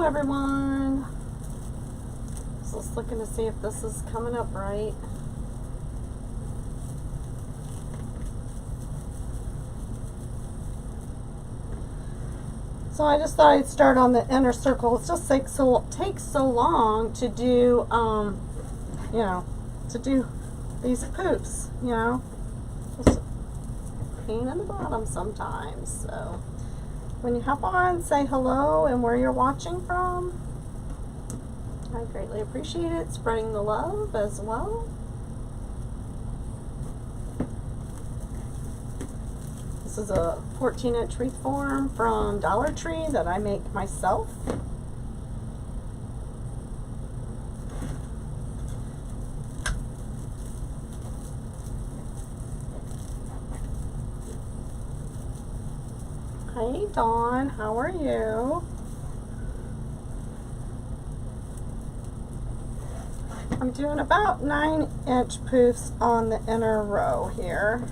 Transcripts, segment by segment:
Hello everyone. Just looking to see if this is coming up right. So I just thought I'd start on the inner circle. It just takes so long to do, you know, to do these poofs, you know. Just a pain in the bottom sometimes. So when you hop on, say hello and where you're watching from. I greatly appreciate it. Spreading the love as well. This is a 14-inch wreath form from Dollar Tree that I make myself. Hey Dawn, how are you? I'm doing about 9-inch poofs on the inner row here.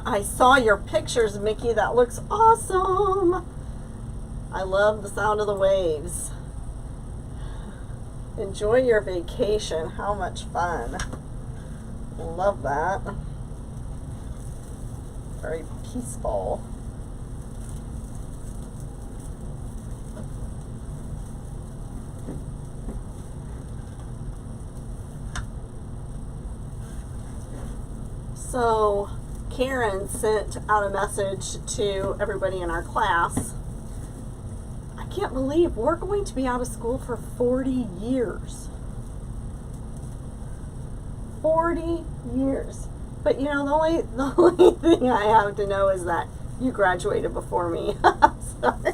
I saw your pictures, Mickey. That looks awesome. I love the sound of the waves. Enjoy your vacation. How much fun. Love that. Very peaceful. So Karen sent out a message to everybody in our class. I can't believe we're going to be out of school for 40 years. 40 years. But you know, the only thing I have to know is that you graduated before me. I'm sorry.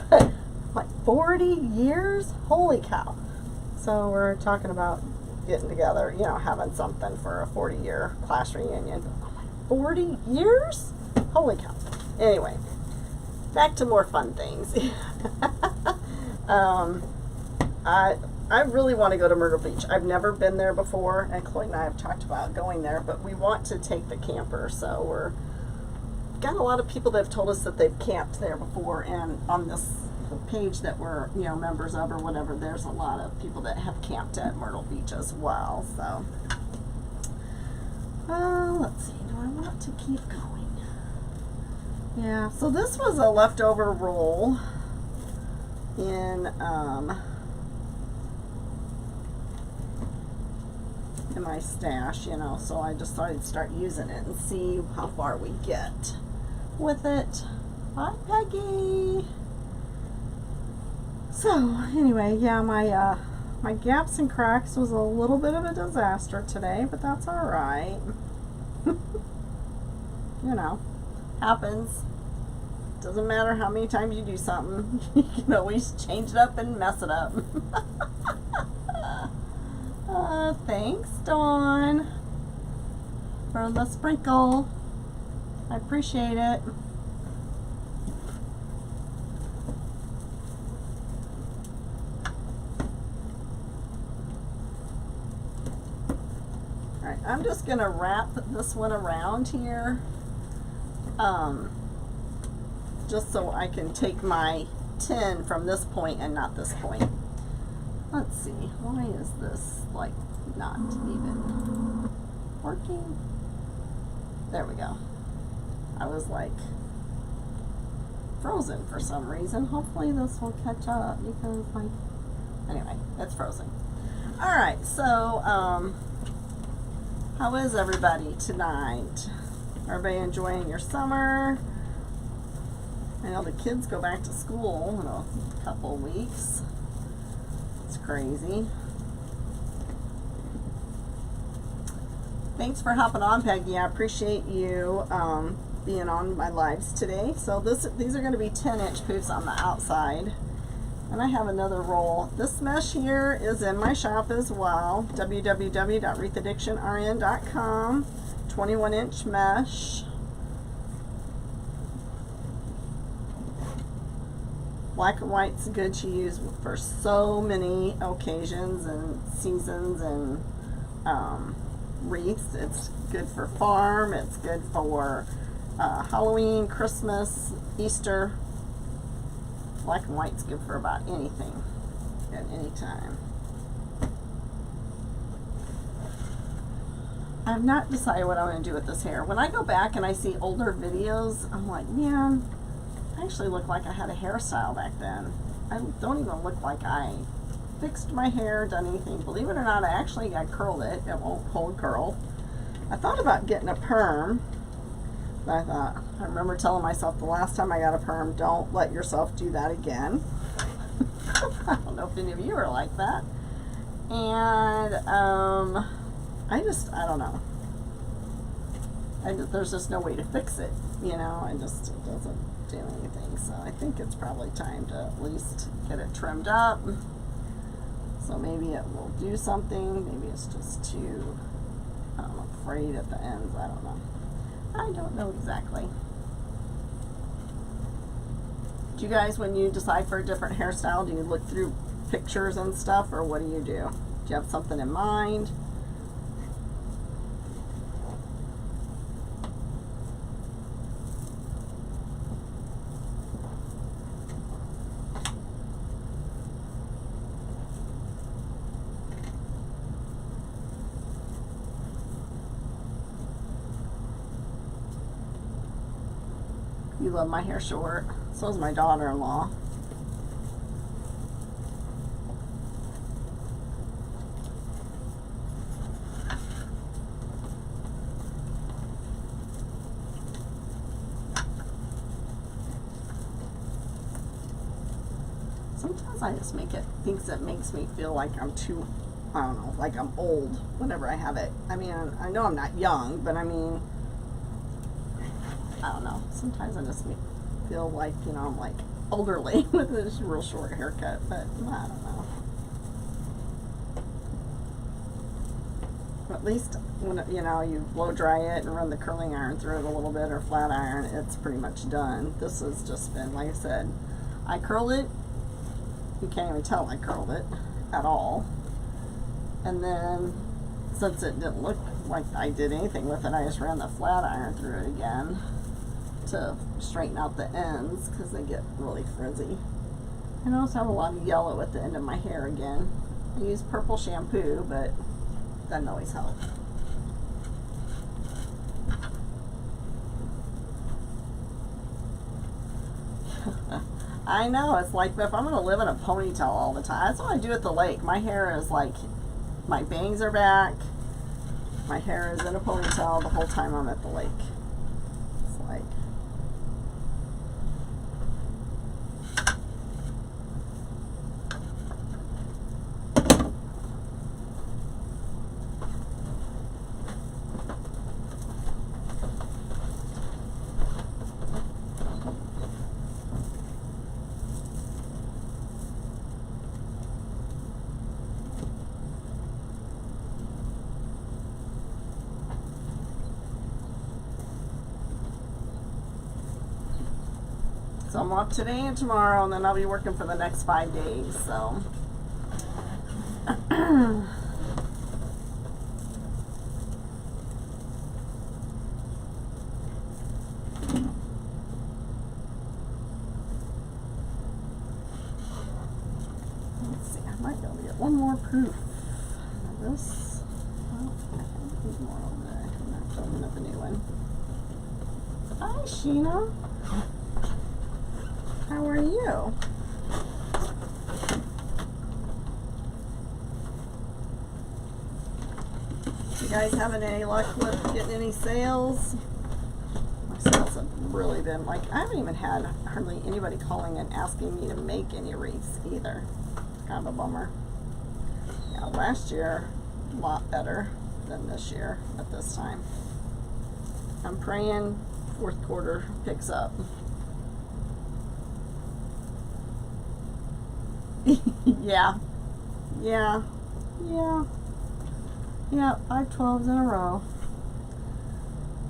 But like 40 years? Holy cow. So we're talking about getting together, you know, having something for a 40-year class reunion. 40 years? Holy cow. Anyway, back to more fun things. I really want to go to Myrtle Beach. I've never been there before, and Chloe and I have talked about going there, but we want to take the camper, so we're got a lot of people that have told us that they've camped there before, and on this page that we're, you know, members of or whatever, there's a lot of people that have camped at Myrtle Beach as well. So let's see, do I want to keep going? Yeah, so this was a leftover roll in my stash, you know, so I just thought I'd start using it and see how far we get with it. Hi, Peggy. So anyway, yeah, my gaps and cracks was a little bit of a disaster today, but that's all right. You know, happens. Doesn't matter how many times you do something, you can always change it up and mess it up. Thanks, Dawn, for the sprinkle. I appreciate it. Alright, I'm just going to wrap this one around here, just so I can take my 10 from this point and not this point. Let's see, why is this like not even working? There we go. I was like frozen for some reason. Hopefully this will catch up because like, anyway, it's frozen. Alright, so how is everybody tonight? Everybody enjoying your summer? I know the kids go back to school in a couple weeks. It's crazy. Thanks for hopping on, Peggy. I appreciate you being on my lives today. So these are going to be 10-inch poofs on the outside. And I have another roll. This mesh here is in my shop as well. www.wreathaddictionrn.com. 21-inch mesh. Black and white's good to use for so many occasions and seasons and wreaths. It's good for farm. It's good for Halloween, Christmas, Easter. Black and white's good for about anything at any time. I've not decided what I'm going to do with this hair. When I go back and I see older videos, I'm like, man, I actually look like I had a hairstyle back then. I don't even look like I fixed my hair, done anything. Believe it or not, I curled it. It won't hold curl. I thought about getting a perm. But I remember telling myself the last time I got a perm, don't let yourself do that again. I don't know if any of you are like that. And I don't know. There's just no way to fix it, you know. It doesn't do anything. So I think it's probably time to at least get it trimmed up. So maybe it will do something. Maybe it's just too frayed at the ends. I don't know. I don't know exactly. Do you guys, when you decide for a different hairstyle, do you look through pictures and stuff, or what do you do? Do you have something in mind? You love my hair short. So is my daughter-in-law. Sometimes I just thinks it makes me feel like I'm too, I don't know, like I'm old whenever I have it. I mean, I know I'm not young, but I mean, I don't know. Sometimes I just feel like, you know, I'm like elderly with this real short haircut, but I don't know. At least when, you know, you blow dry it and run the curling iron through it a little bit, or flat iron, it's pretty much done. This has just been, like I said, I curled it. You can't even tell I curled it at all. And then, since it didn't look like I did anything with it, I just ran the flat iron through it again to straighten out the ends because they get really frizzy. And I also have a lot of yellow at the end of my hair again. I use purple shampoo, but that doesn't always help. I know, it's like if I'm going to live in a ponytail all the time. That's what I do at the lake. My hair is like, my bangs are back, my hair is in a ponytail the whole time I'm at the lake. It's like, so I'm off today and tomorrow, and then I'll be working for the next 5 days, so. Let's see, I might be able to get one more proof of this. Well, I have more over there. I'm not opening up a new one. Hi, Sheena. How are you? You guys having any luck with getting any sales? My sales have really been like, I haven't even had hardly anybody calling and asking me to make any wreaths either. It's kind of a bummer. Yeah, last year, a lot better than this year at this time. I'm praying fourth quarter picks up. Yeah. 5 12s in a row.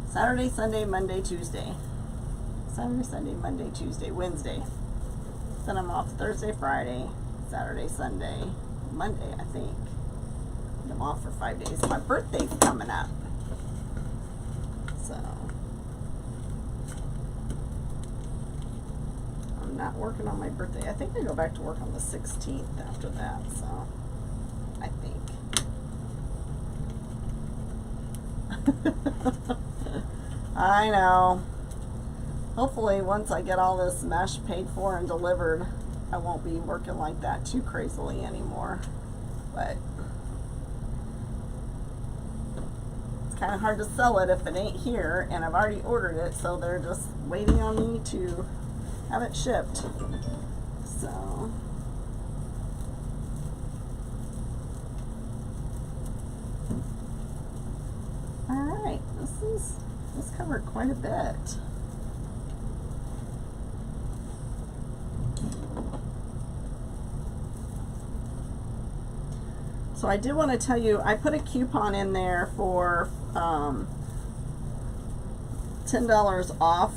Saturday, Sunday, Monday, Tuesday. Saturday, Sunday, Monday, Tuesday, Wednesday. Then I'm off Thursday, Friday, Saturday, Sunday, Monday, I think. I'm off for 5 days. My birthday's coming up. So I'm not working on my birthday. I think I go back to work on the 16th after that, so I think. I know. Hopefully once I get all this mesh paid for and delivered, I won't be working like that too crazily anymore. But it's kind of hard to sell it if it ain't here, and I've already ordered it, so they're just waiting on me to have it shipped. So alright, this covered quite a bit. So I did want to tell you, I put a coupon in there for $10 off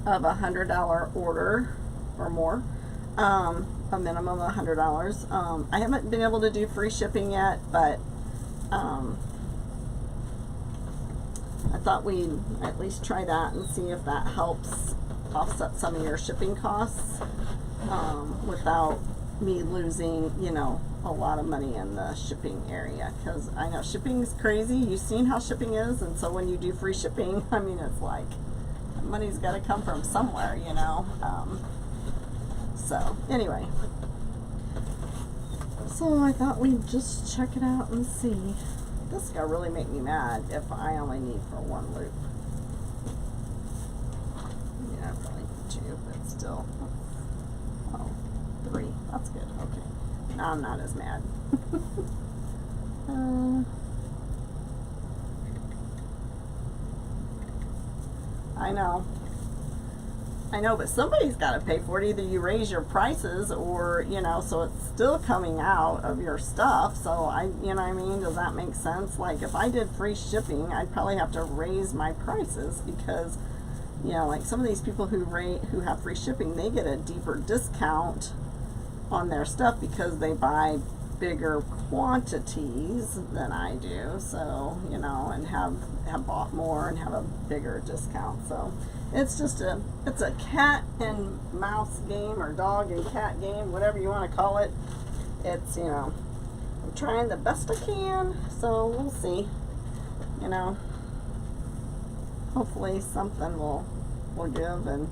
of $100 order or more, a minimum of $100. I haven't been able to do free shipping yet, but I thought we'd at least try that and see if that helps offset some of your shipping costs without me losing, you know, a lot of money in the shipping area, because I know shipping is crazy. You've seen how shipping is, and so when you do free shipping, I mean, it's like money's got to come from somewhere, you know. So anyway, so I thought we'd just check it out and see. This is gonna really make me mad if I only need for one loop. Yeah, I probably need two, but still. Oh, 3. That's good. Okay. Now I'm not as mad. I know, but somebody's got to pay for it. Either you raise your prices or, you know, so it's still coming out of your stuff. So you know what I mean? Does that make sense? Like if I did free shipping, I'd probably have to raise my prices because, you know, like some of these people who have free shipping, they get a deeper discount on their stuff because they buy bigger quantities than I do, so you know, and have bought more and have a bigger discount. So it's just it's a cat and mouse game, or dog and cat game, whatever you want to call it. It's, you know, I'm trying the best I can, so we'll see. You know, hopefully something will give and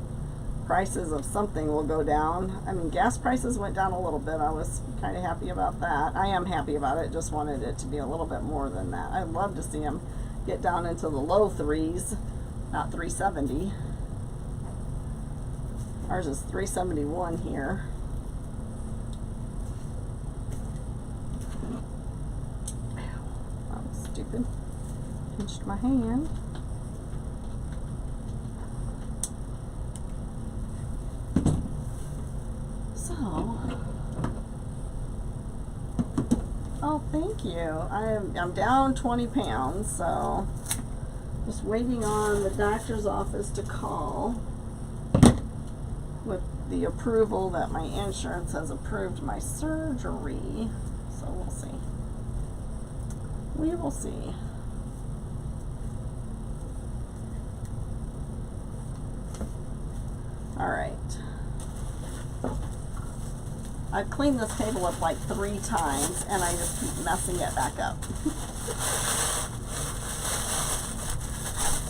prices of something will go down. I mean, gas prices went down a little bit. I was kind of happy about that. I am happy about it. Just wanted it to be a little bit more than that. I'd love to see them get down into the low 3s, not 370. Ours is 371 here. I'm stupid. Pinched my hand. Oh, thank you. I'm down 20 pounds, so just waiting on the doctor's office to call with the approval that my insurance has approved my surgery. So we'll see. We will see. All right. I've cleaned this table up like 3 times, and I just keep messing it back up.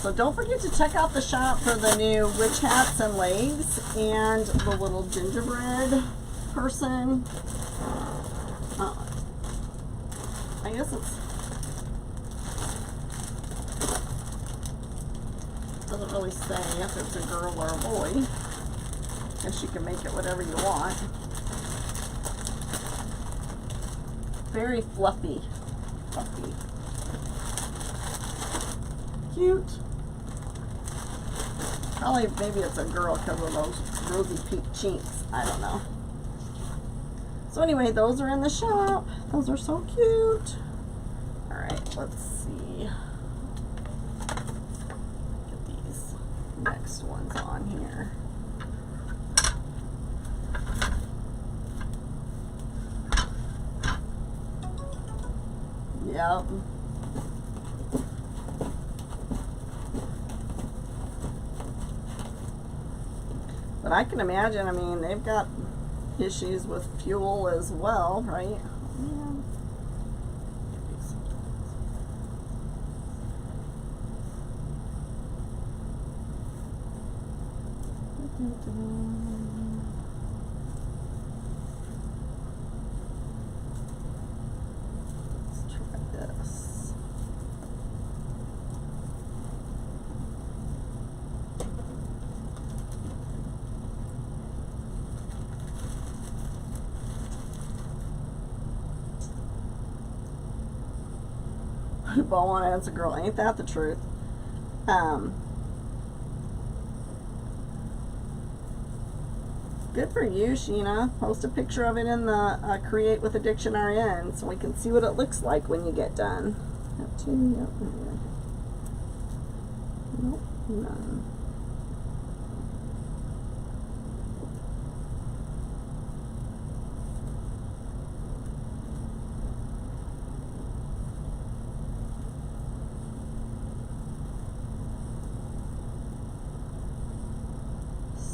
So don't forget to check out the shop for the new witch hats and legs, and the little gingerbread person. I guess doesn't really say if it's a girl or a boy. Guess you can make it whatever you want. Very fluffy. Cute. Probably, maybe it's a girl because of those rosy pink cheeks. I don't know. So anyway, those are in the shop. Those are so cute. Alright, let's see. Get these next ones on here. Yep. But I can imagine, I mean, they've got issues with fuel as well, right? Yeah. Let's try this. Ball on ends a girl, ain't that the truth? Good for you, Sheena. Post a picture of it in the Create with Addiction RN so we can see what it looks like when you get done. Got two, yep. Nope, none.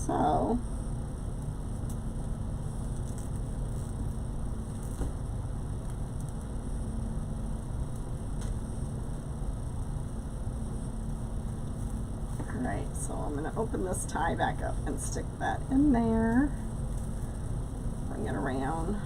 So, alright, so I'm going to open this tie back up and stick that in there. Bring it around.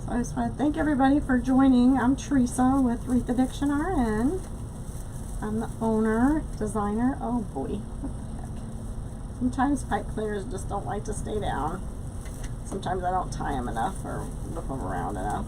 I just want to thank everybody for joining. I'm Teresa with Wreath Addiction RN. I'm the owner, designer. Oh boy, what the heck. Sometimes pipe cleaners just don't like to stay down. Sometimes I don't tie them enough or whip them around enough.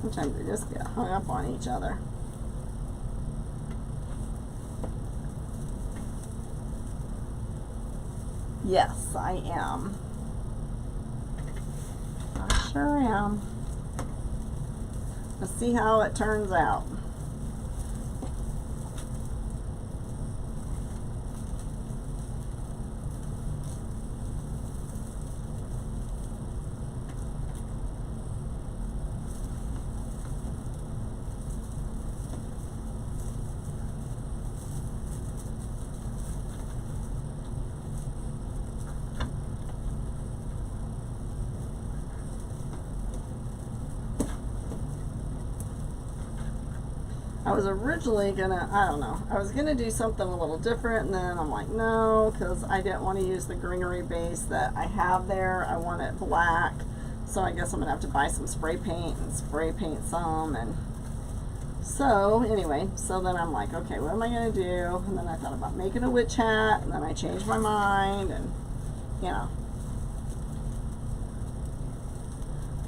Sometimes they just get hung up on each other. Yes, I am. I sure am. Let's see how it turns out. I was originally gonna, I don't know, I was gonna do something a little different, and then I'm like, no, because I didn't want to use the greenery base that I have there. I want it black, so I guess I'm gonna have to buy some spray paint and spray paint some. And so anyway, so then I'm like, okay, what am I gonna do? And then I thought about making a witch hat, and then I changed my mind, and you know,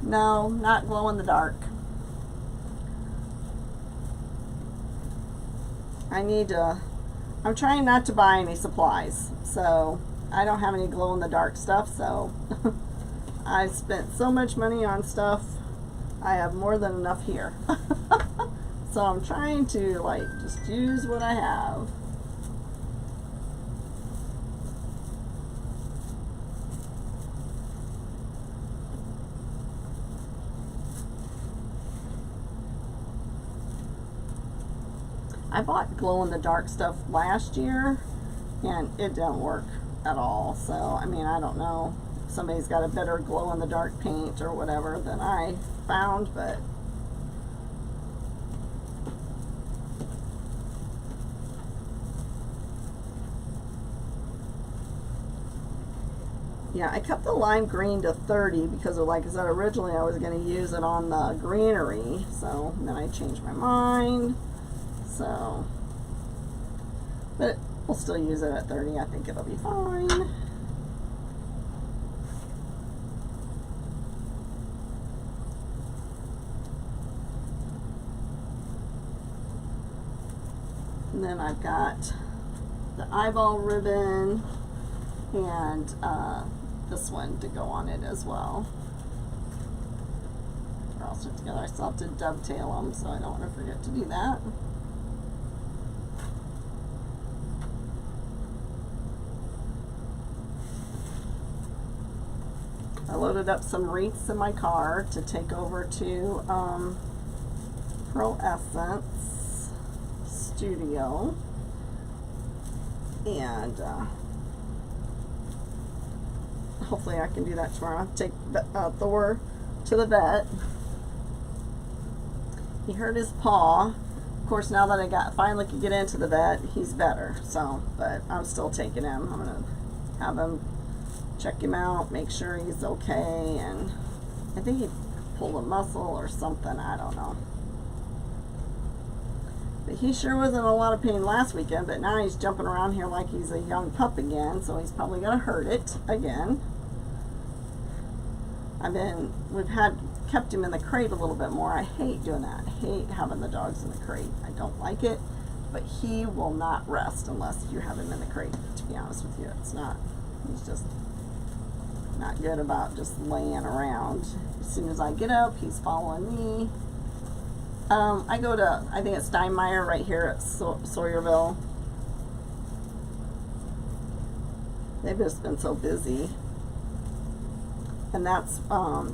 no, not glow in the dark. I'm trying not to buy any supplies, so I don't have any glow in the dark stuff. So I spent so much money on stuff, I have more than enough here. So I'm trying to like just use what I have. I bought glow-in-the-dark stuff last year, and it didn't work at all. So, I mean, I don't know if somebody's got a better glow-in-the-dark paint or whatever than I found, but yeah, I kept the lime green to 30 because, like I said, originally I was going to use it on the greenery. So then I changed my mind. So, but we'll still use it at 30. I think it'll be fine. And then I've got the eyeball ribbon and this one to go on it as well. They're all stuck together. I still have to dovetail them, so I don't want to forget to do that. I loaded up some wreaths in my car to take over to Pearl Essence Studio, and hopefully I can do that tomorrow. Take Thor to the vet. He hurt his paw. Of course, now that I finally could get into the vet, he's better. So, but I'm still taking him. I'm gonna have him check him out, make sure he's okay, and I think he pulled a muscle or something. I don't know. But he sure was in a lot of pain last weekend, but now he's jumping around here like he's a young pup again, so he's probably gonna hurt it again. We've kept him in the crate a little bit more. I hate doing that. I hate having the dogs in the crate. I don't like it, but he will not rest unless you have him in the crate, to be honest with you. He's just not good about just laying around. As soon as I get up, he's following me. I go to, I think it's Steinmeier right here at Sawyerville. They've just been so busy. And that's,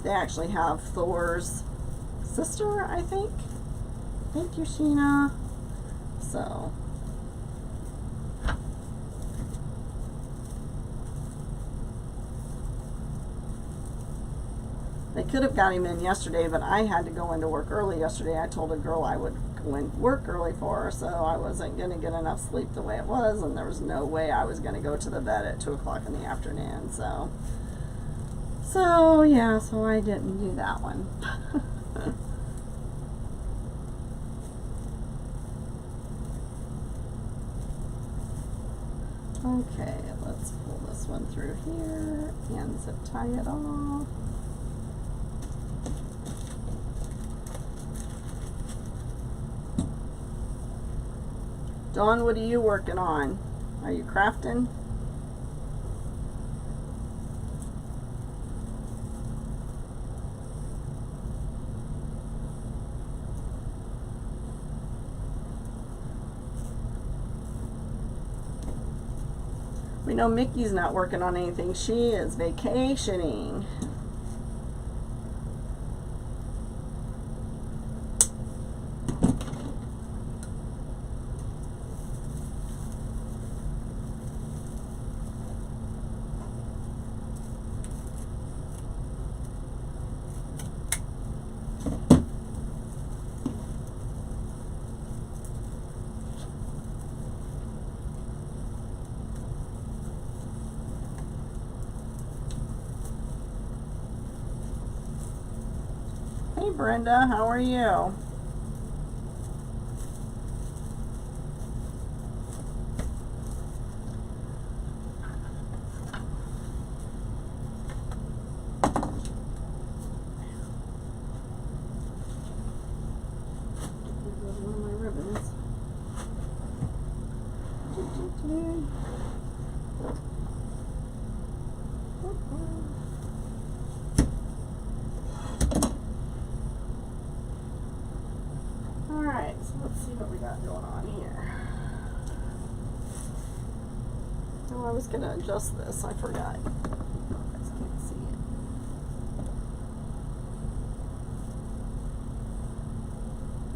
they actually have Thor's sister, I think. Thank you, Sheena. So, they could have got him in yesterday, but I had to go into work early yesterday. I told a girl I would go in work early for her, so I wasn't going to get enough sleep the way it was, and there was no way I was going to go to the vet at 2 o'clock in the afternoon. So yeah, so I didn't do that one. Okay, let's pull this one through here and zip tie it off. Dawn, what are you working on? Are you crafting? We know Mickey's not working on anything. She is vacationing. Hey Brenda, how are you? There's one of my ribbons. Alright, so let's see what we got going on here. Oh, I was going to adjust this. I forgot. You guys can't see it.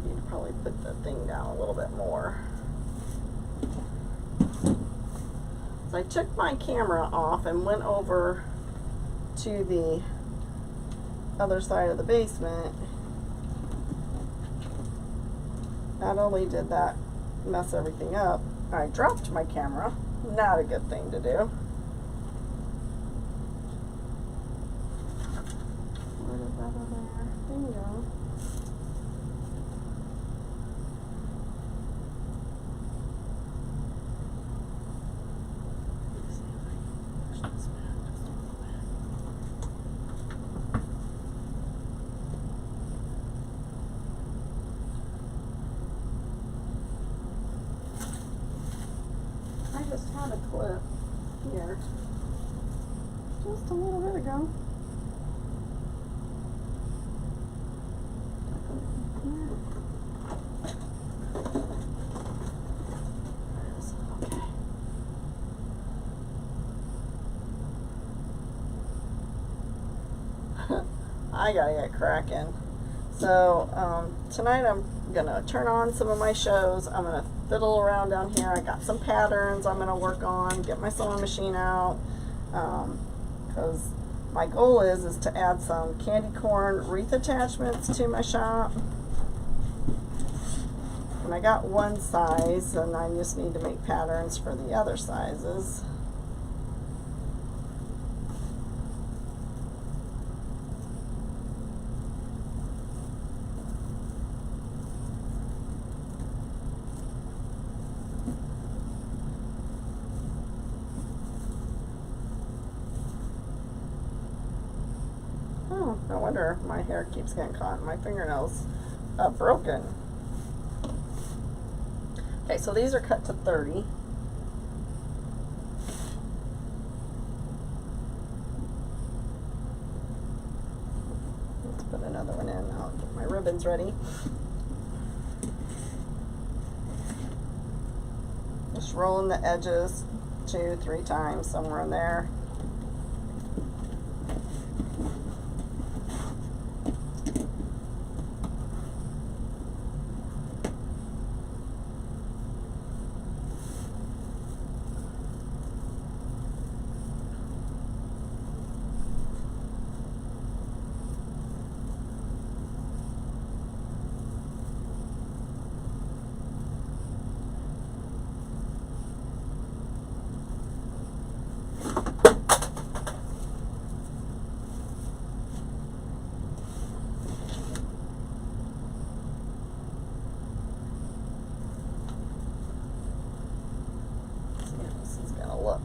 Need to probably put the thing down a little bit more. So I took my camera off and went over to the other side of the basement. Not only did that mess everything up, I dropped my camera. Not a good thing to do. Where is that over there? There you go. I just had a clip here just a little bit ago. Okay. I gotta get cracking. So tonight I'm gonna turn on some of my shows. I'm gonna fiddle around down here. I got some patterns I'm gonna work on, get my sewing machine out, because my goal is to add some candy corn wreath attachments to my shop. And I got one size, and I just need to make patterns for the other sizes. Oh, no wonder my hair keeps getting caught in my fingernails. Broken. Okay, so these are cut to 30. Let's put another one in. I'll get my ribbons ready. Just rolling the edges 2-3 times, somewhere in there. Look.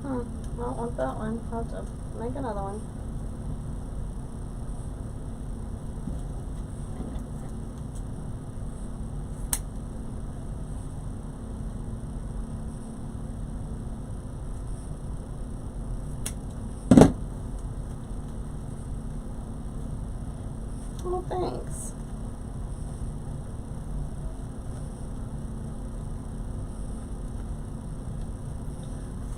I don't want that one. I'll have to make another one. Oh, thanks.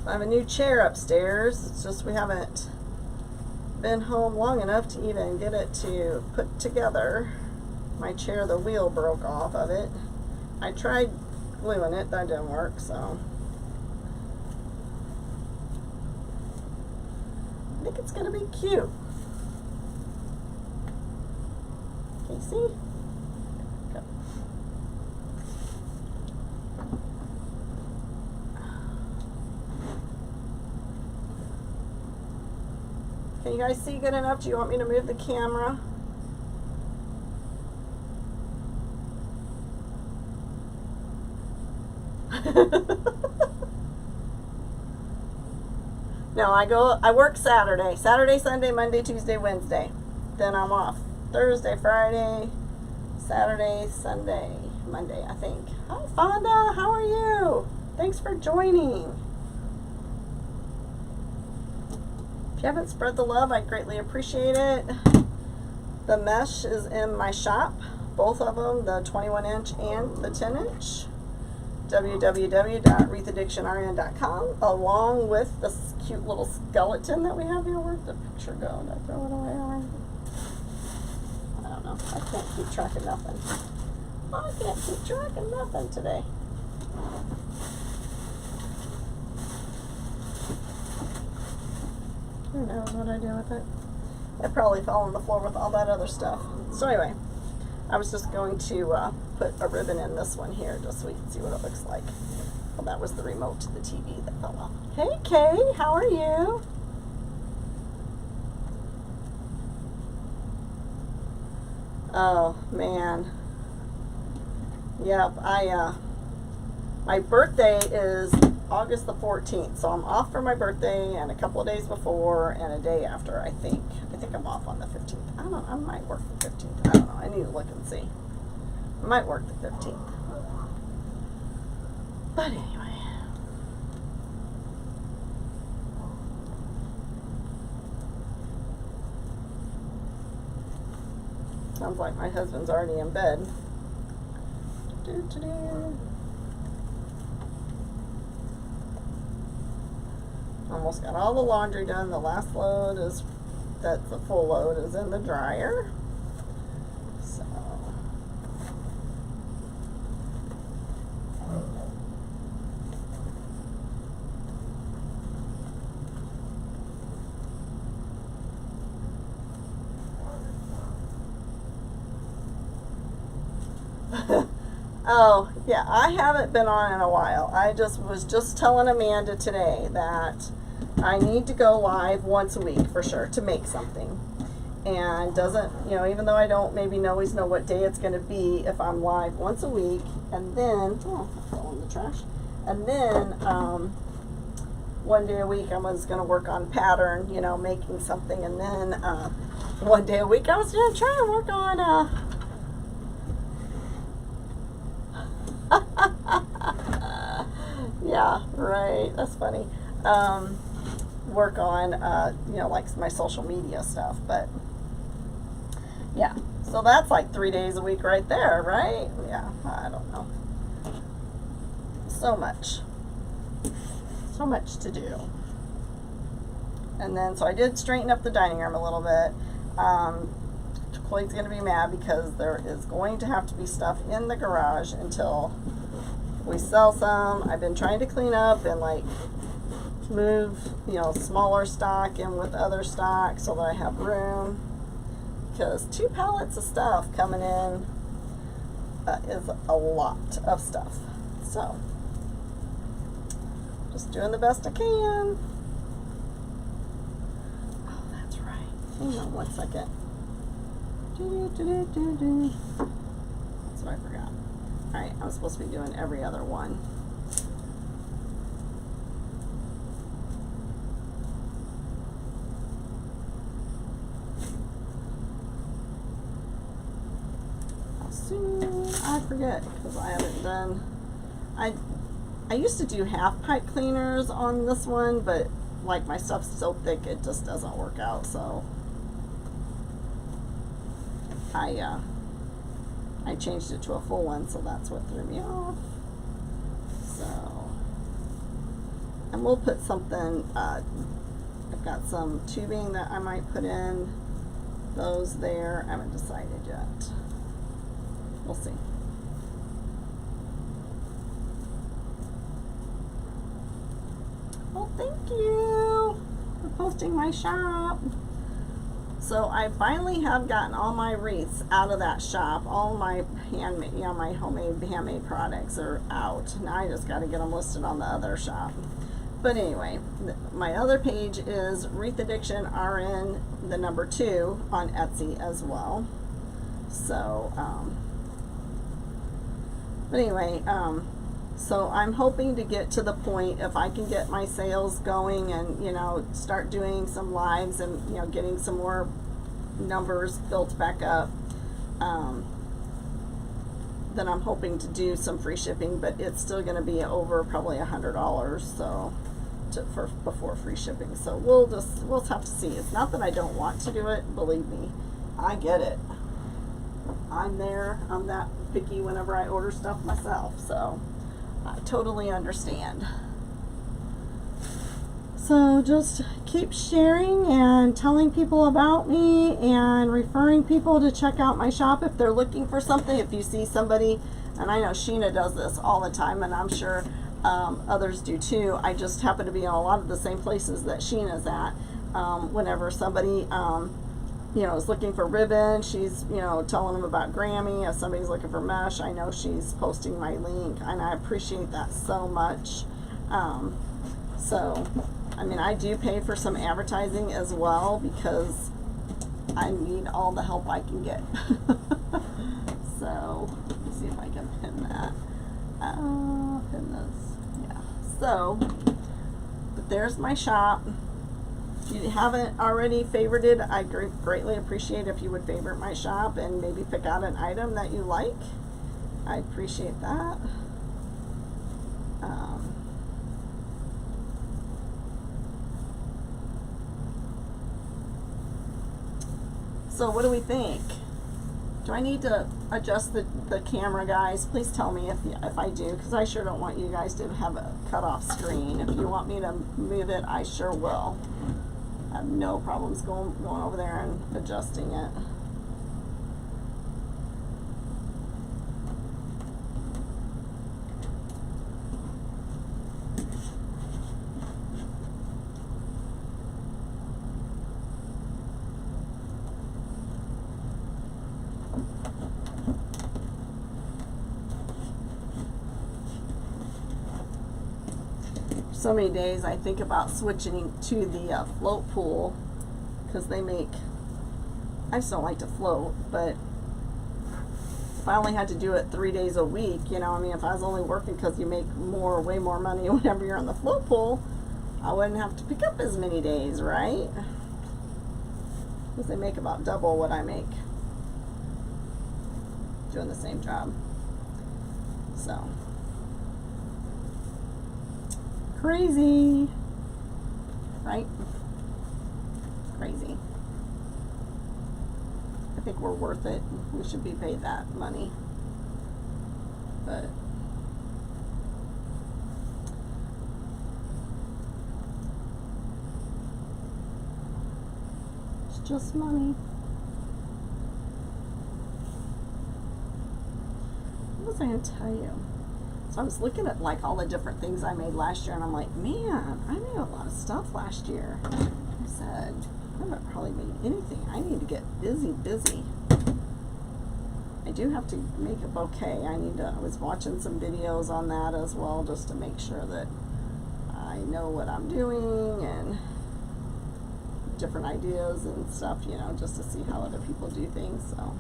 I have a new chair upstairs. It's just we haven't been home long enough to even get it to put together. My chair, the wheel broke off of it. I tried gluing it, that didn't work, so I think it's gonna be cute. Casey? Go. Can you guys see good enough? Do you want me to move the camera? No, I work Saturday. Saturday, Sunday, Monday, Tuesday, Wednesday. Then I'm off. Thursday, Friday, Saturday, Sunday, Monday, I think. Hi, Fonda. How are you? Thanks for joining. If you haven't spread the love, I greatly appreciate it. The mesh is in my shop. Both of them, the 21-inch and the 10-inch. www.wreathAddictionRN.com, along with this cute little skeleton that we have here. Where'd the picture go? Did I throw it away already? I don't know. I can't keep track of nothing. I can't keep track of nothing today. Who knows what I do with it? It probably fell on the floor with all that other stuff. So anyway, I was just going to put a ribbon in this one here just so we can see what it looks like. Well, that was the remote to the TV that fell off. Hey, Kay, how are you? Oh, man. Yep, my birthday is August the 14th, so I'm off for my birthday and a couple of days before and a day after, I think. I think I'm off on the 15th. I don't know, I might work the 15th. I don't know, I need to look and see. I might work the 15th. But anyway. Sounds like my husband's already in bed. Almost got all the laundry done. The last load is, that's the full load, is in the dryer. So. Oh, yeah, I haven't been on in a while. I was just telling Amanda today that I need to go live once a week for sure to make something. And doesn't, even though I don't maybe always know what day it's going to be, if I'm live once a week, and then, oh, I fell in the trash. And then, one day a week I was going to work on pattern, making something. And then, one day a week I was going to try and work on, yeah, right. That's funny. Work on, like my social media stuff. But yeah, so that's like 3 days a week right there, right? Yeah, I don't know. So much to do. And then, so I did straighten up the dining room a little bit. Clay's going to be mad because there is going to have to be stuff in the garage until we sell some. I've been trying to clean up and like move, smaller stock in with other stock so that I have room. Because 2 pallets of stuff coming in is a lot of stuff. So, just doing the best I can. Oh, that's right. Hang on 1 second. That's what I forgot. Alright, I'm supposed to be doing every other one. How soon? I forget because I haven't done. I used to do half pipe cleaners on this one, but like my stuff's so thick it just doesn't work out, so I changed it to a full one, so that's what threw me off. So, and we'll put something, I've got some tubing that I might put in those there. I haven't decided yet. We'll see. Well, thank you for posting my shop. So I finally have gotten all my wreaths out of that shop. All my handmade, my handmade products are out. Now I just got to get them listed on the other shop. But anyway, my other page is Wreath Addiction RN, the number 2 on Etsy as well. So, but anyway, So I'm hoping to get to the point, if I can get my sales going and, you know, start doing some lives and, you know, getting some more numbers built back up, then I'm hoping to do some free shipping, but it's still going to be over probably $100, so before free shipping. So we'll have to see. It's not that I don't want to do it, believe me, I get it. I'm that picky whenever I order stuff myself, so I totally understand. So just keep sharing and telling people about me and referring people to check out my shop if they're looking for something. If you see somebody, and I know Sheena does this all the time, and I'm sure others do too. I just happen to be in a lot of the same places that Sheena's at. Whenever somebody you know, is looking for ribbon, she's, you know, telling them about Grammy. If somebody's looking for mesh, I know she's posting my link, and I appreciate that so much. So I mean, I do pay for some advertising as well because I need all the help I can get. So let me see if I can pin that. Pin this. Yeah. So, but there's my shop. If you haven't already favorited, I greatly appreciate if you would favorite my shop and maybe pick out an item that you like. I appreciate that. So what do we think? Do I need to adjust the camera, guys? Please tell me if I do, because I sure don't want you guys to have a cut off screen. If you want me to move it, I sure will. I have no problems going over there and adjusting it. So many days I think about switching to the float pool, because they make, I just don't like to float, but if I only had to do it 3 days a week, you know, I mean, if I was only working, because you make way more money whenever you're in the float pool, I wouldn't have to pick up as many days, right? Because they make about double what I make doing the same job. So crazy, right? Crazy. I think we're worth it. We should be paid that money. But it's just money. What was I going to tell you? So I was looking at like all the different things I made last year, and I'm like, man, I made a lot of stuff last year. I said, I haven't probably made anything. I need to get busy. I do have to make a bouquet. I was watching some videos on that as well, just to make sure that I know what I'm doing and different ideas and stuff, you know, just to see how other people do things. So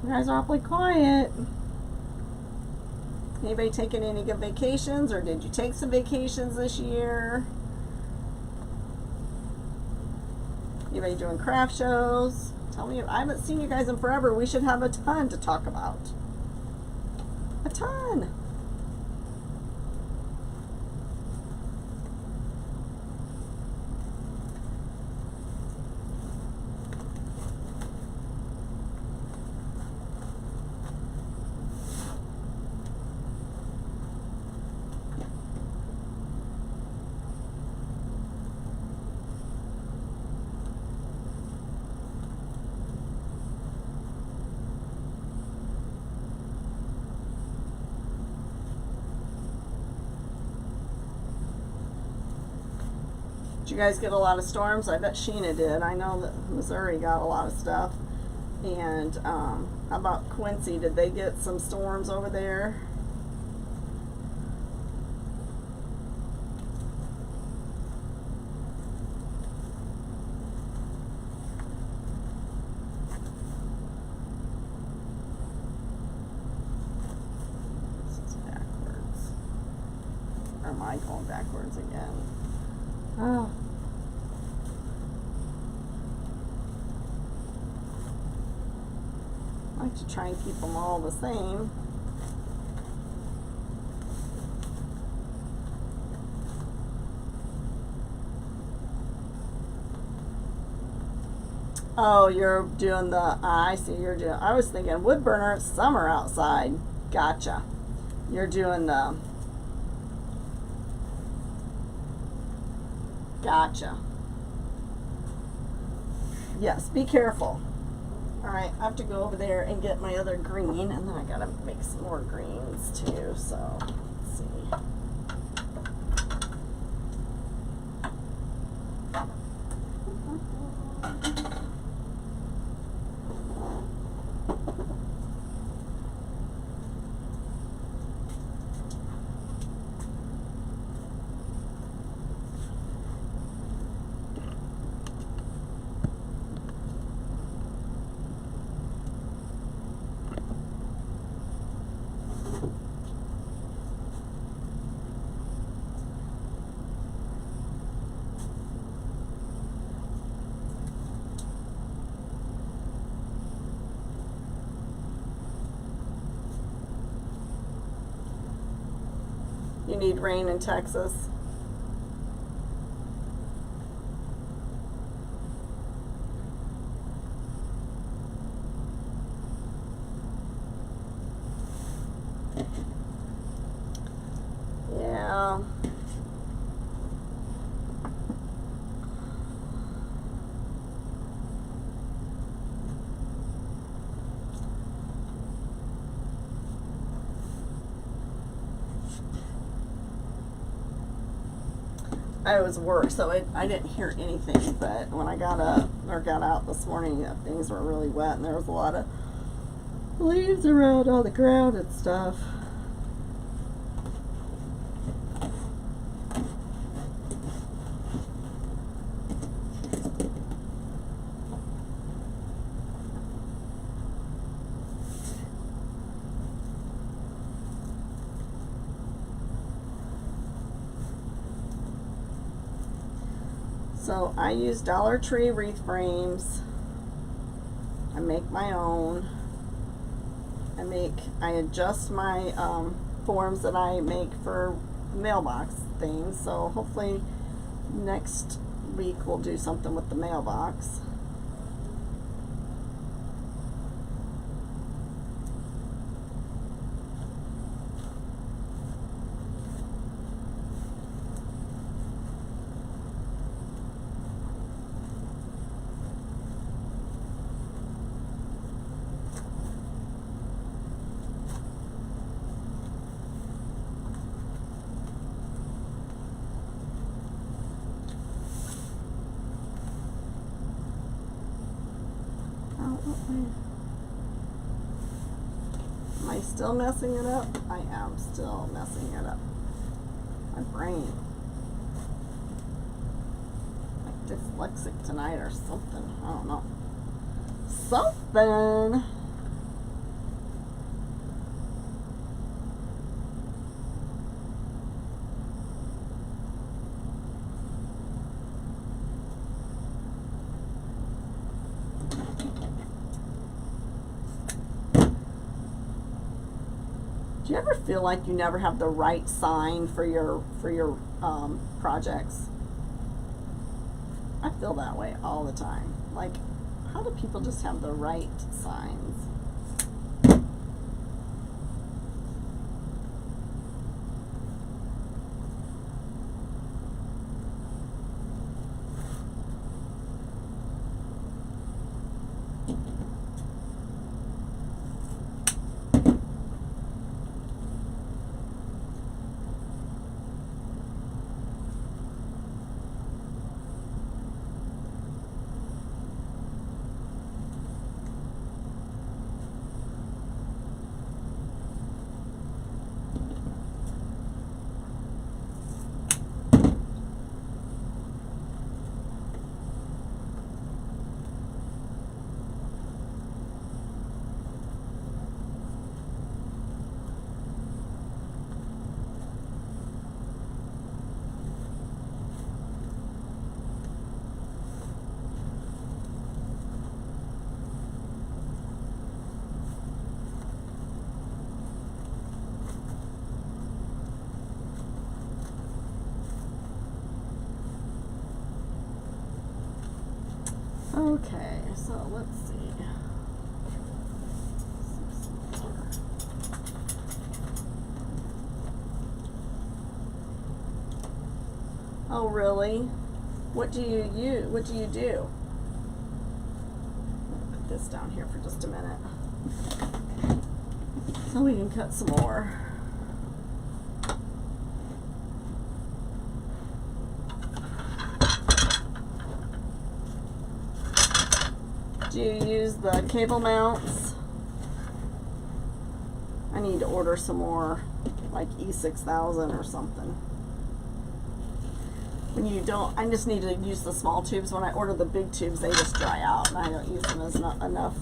you guys are awfully quiet. Anybody taking any good vacations, or did you take some vacations this year? Anybody doing craft shows? Tell me. I haven't seen you guys in forever. We should have a ton to talk about. A ton. Did you guys get a lot of storms? I bet Sheena did. I know that Missouri got a lot of stuff. And how about Quincy? Did they get some storms over there? Or am I going backwards again? Oh. I like to try and keep them all the same. Oh, you're doing the, I see, you're doing, I was thinking wood burner, it's summer outside. Gotcha. You're doing the, gotcha. Yes, be careful. All right, I have to go over there and get my other green, and then I gotta make some more greens too, so let's see. You need rain in Texas. Yeah. I was work, so I didn't hear anything, but when I got up or got out this morning, things were really wet and there was a lot of leaves around on the ground and stuff. So I use Dollar Tree wreath frames. I make my own. I adjust my forms that I make for mailbox things. So hopefully next week we'll do something with the mailbox. Am I still messing it up? I am still messing it up. My brain. Like dyslexic tonight or something. I don't know. Something. Do you ever feel like you never have the right sign for your projects? I feel that way all the time. Like, how do people just have the right signs? Okay, so let's see. Oh, really? What do you use? What do you do? Put this down here for just a minute so we can cut some more. Do you use the cable mounts? I need to order some more, like E6000 or something. When you don't, I just need to use the small tubes. When I order the big tubes, they just dry out, and I don't use them as not enough.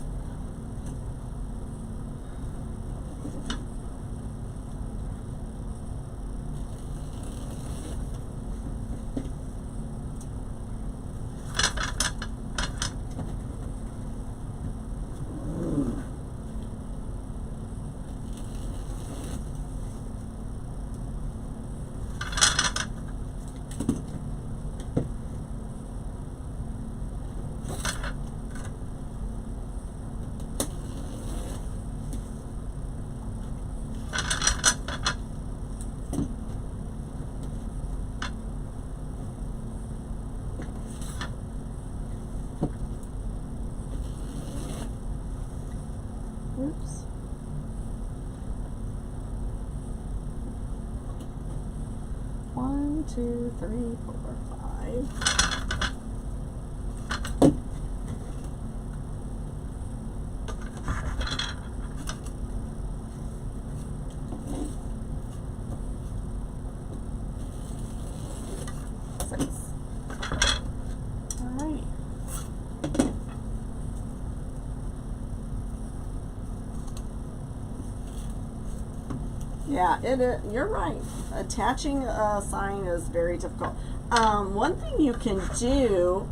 Oops. One, two, three, four, five. Yeah, you're right. Attaching a sign is very difficult. One thing you can do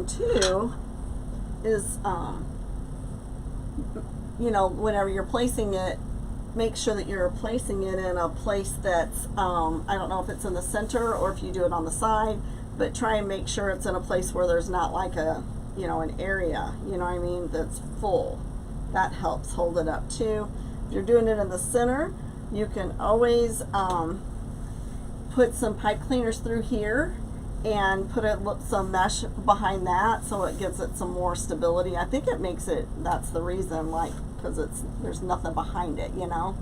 too is, you know, whenever you're placing it, make sure that you're placing it in a place that's, I don't know if it's in the center or if you do it on the side, but try and make sure it's in a place where there's not like a, you know, an area, you know what I mean, that's full. That helps hold it up too. If you're doing it in the center, you can always put some pipe cleaners through here and put some mesh behind that so it gives it some more stability. I think it makes it, that's the reason, like, because there's nothing behind it, you know.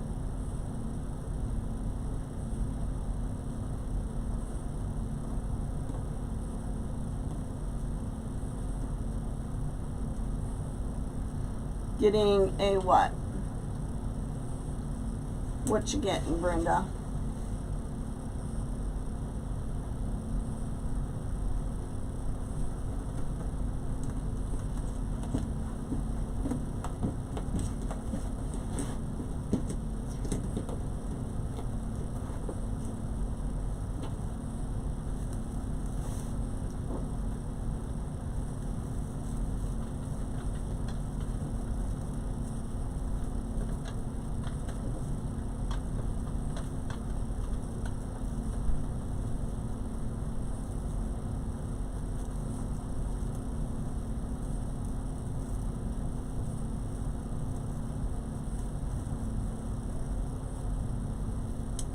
Getting a what? What you getting, Brenda?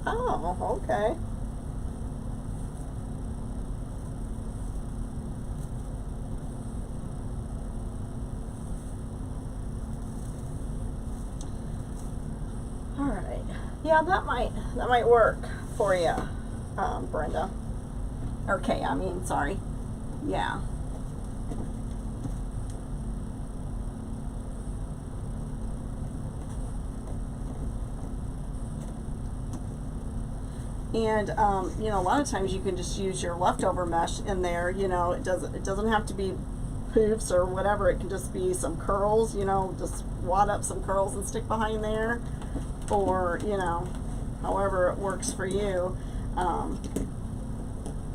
Oh, okay. All right. Yeah, that might work for you, Brenda. Or Kay, I mean, sorry. Yeah. And you know, a lot of times you can just use your leftover mesh in there. You know, it doesn't have to be poofs or whatever. It can just be some curls. You know, just wad up some curls and stick behind there, or you know, however it works for you.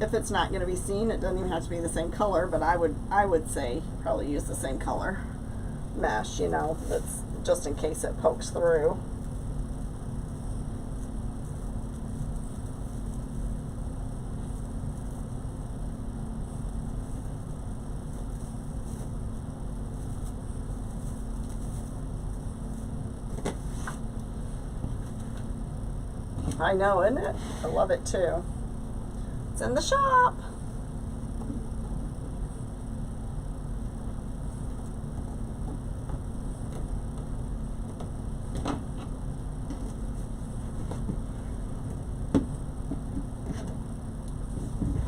If it's not going to be seen, it doesn't even have to be the same color. But I would say probably use the same color mesh. You know, that's just in case it pokes through. I know, isn't it? I love it too. It's in the shop.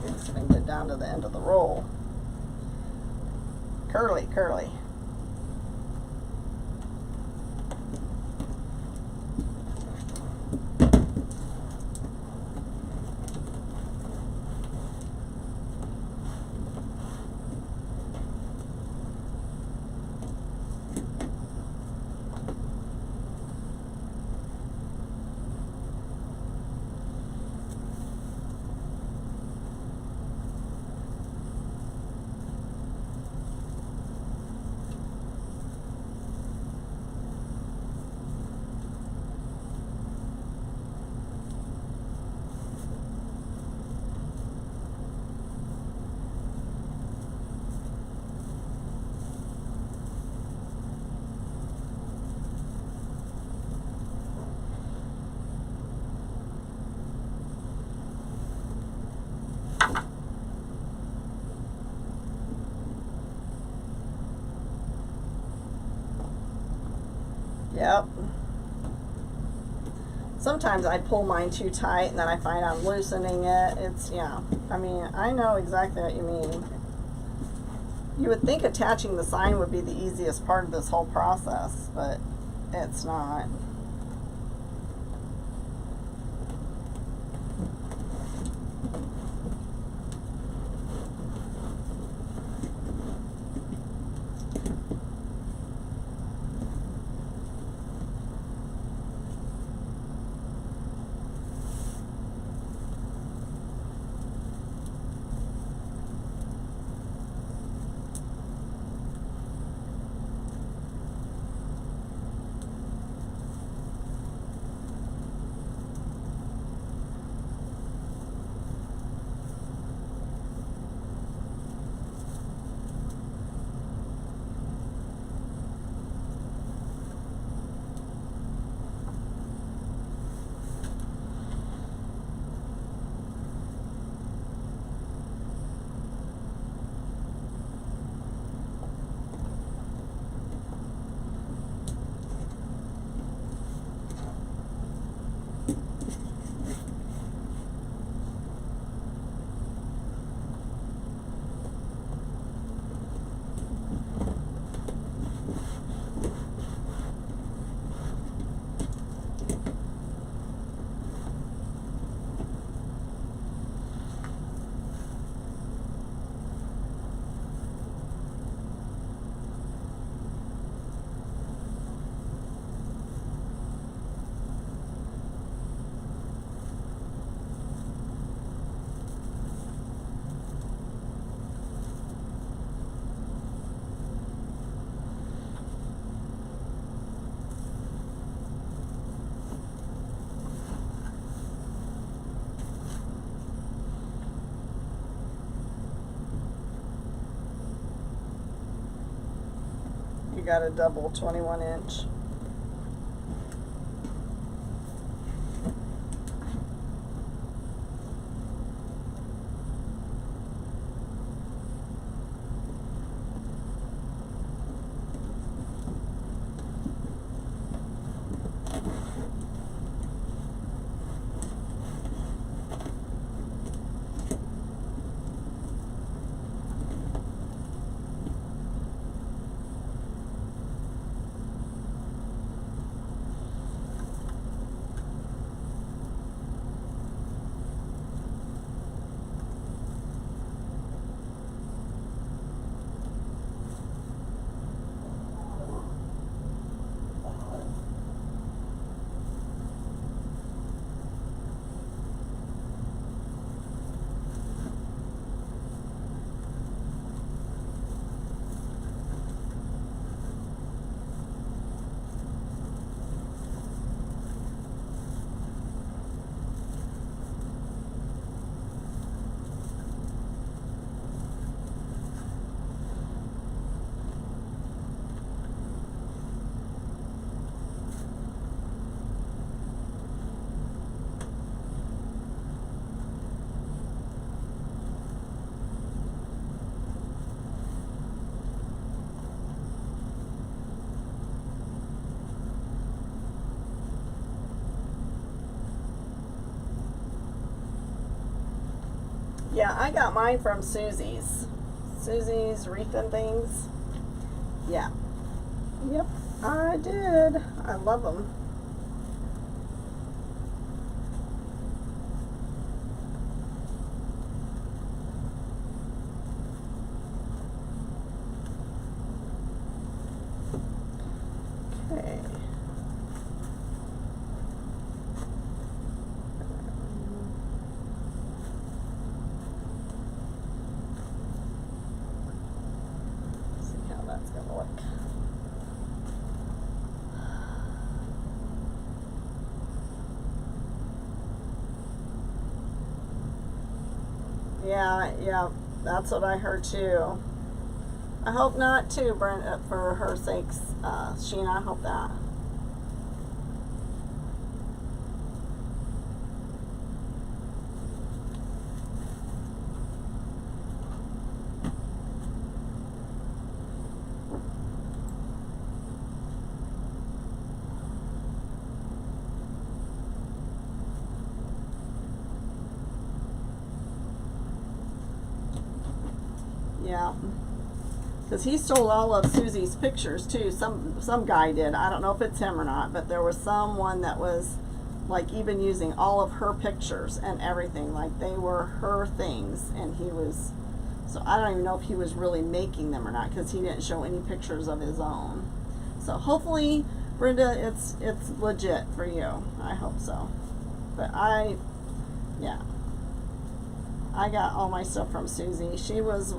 Let's get down to the end of the roll. Curly, curly. Yep. Sometimes I pull mine too tight and then I find I'm loosening it. It's, yeah. I mean, I know exactly what you mean. You would think attaching the sign would be the easiest part of this whole process, but it's not. You got a double 21-inch. Yeah, I got mine from Susie's. Susie's Wreath and things. Yeah. Yep, I did. I love them. Okay. See how that's going to look. Yeah, that's what I heard too. I hope not too, Brenda, for her sakes, Sheena, I hope that. Yeah. Because he stole all of Susie's pictures too. Some guy did. I don't know if it's him or not, but there was someone that was like even using all of her pictures and everything, like they were her things, and he was. So I don't even know if he was really making them or not, because he didn't show any pictures of his own. So hopefully, Brenda, it's legit for you. I hope so. But yeah, I got all my stuff from Susie. She was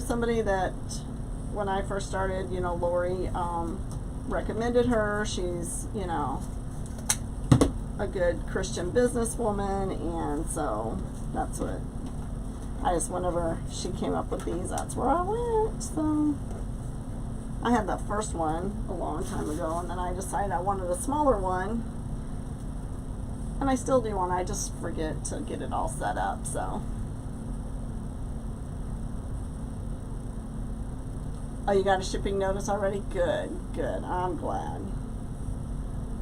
somebody that when I first started, Lori recommended her. She's, a good Christian businesswoman, and so that's what whenever she came up with these, that's where I went. So I had that first one a long time ago, and then I decided I wanted a smaller one, and I still do one. I just forget to get it all set up, so. Oh, you got a shipping notice already? Good. I'm glad.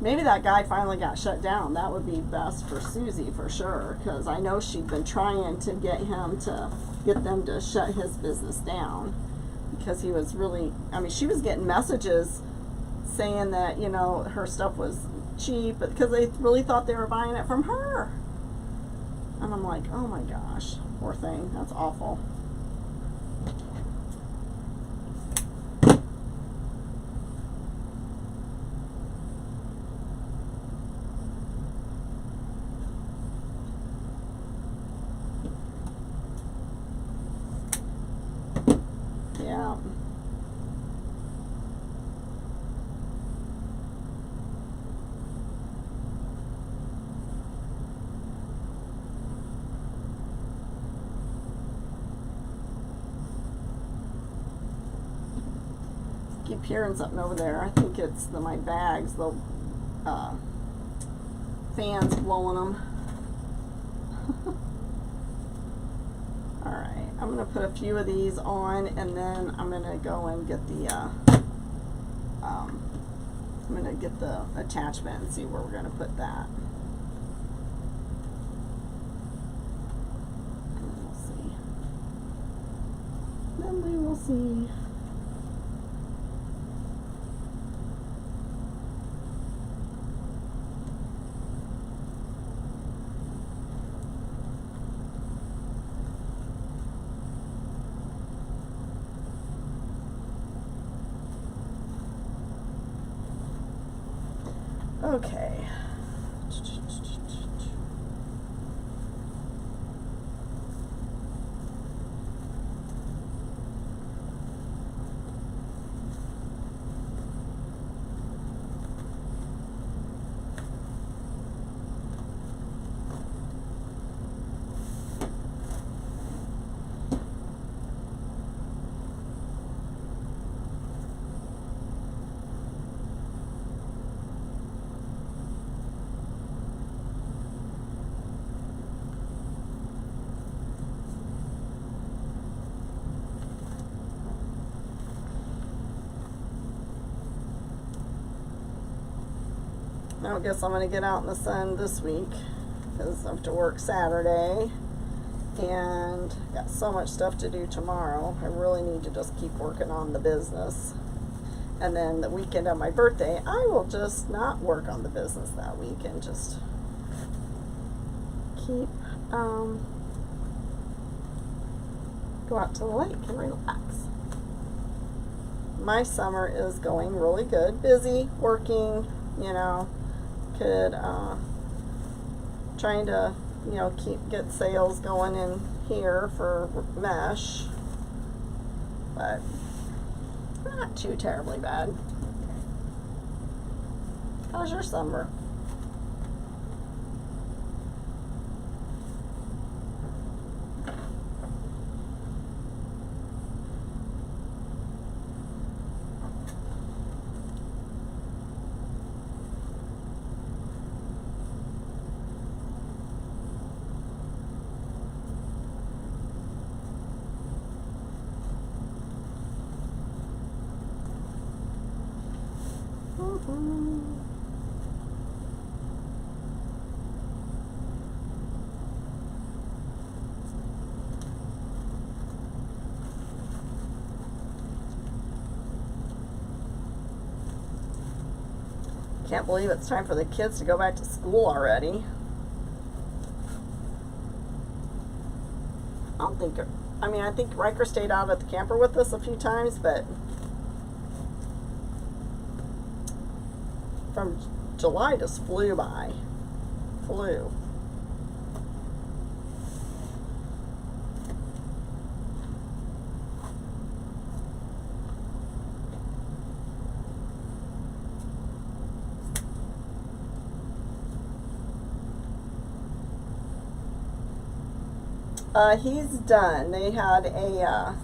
Maybe that guy finally got shut down. That would be best for Susie for sure, because I know she'd been trying to get them to shut his business down, because he was really, she was getting messages saying that, her stuff was cheap, because they really thought they were buying it from her. And I'm like, oh my gosh, poor thing. That's awful. Yeah. Keep hearing something over there. I think it's my bags, the fans blowing them. Alright, I'm going to put a few of these on, and then I'm going to go and get the attachment and see where we're going to put that. And then we'll see. Then we will see. Okay. I guess I'm going to get out in the sun this week because I have to work Saturday. And got so much stuff to do tomorrow. I really need to just keep working on the business. And then the weekend of my birthday, I will just not work on the business that week and just keep, go out to the lake and relax. My summer is going really good. Busy, working, you know, trying to, you know, get sales going in here for mesh, but not too terribly bad. How's your summer? Can't believe it's time for the kids to go back to school already. I think Riker stayed out at the camper with us a few times, but from July just flew by. Flew. He's done. They had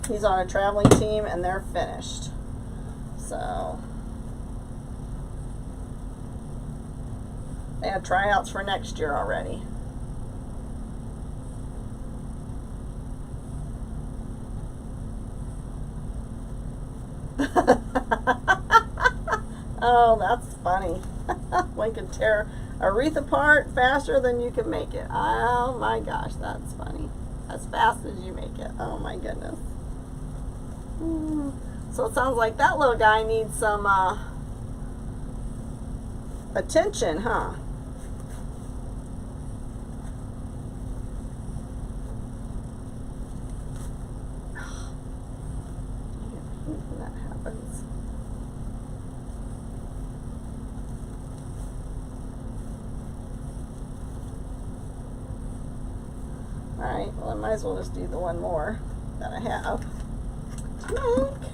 he's on a traveling team and they're finished. So, they had tryouts for next year already. Oh, that's funny. One can tear a wreath apart faster than you can make it. Oh my gosh, that's funny. As fast as you make it. Oh my goodness. So it sounds like that little guy needs some attention, huh? I hate when that happens. Alright, well I might as well just do the one more that I have to make.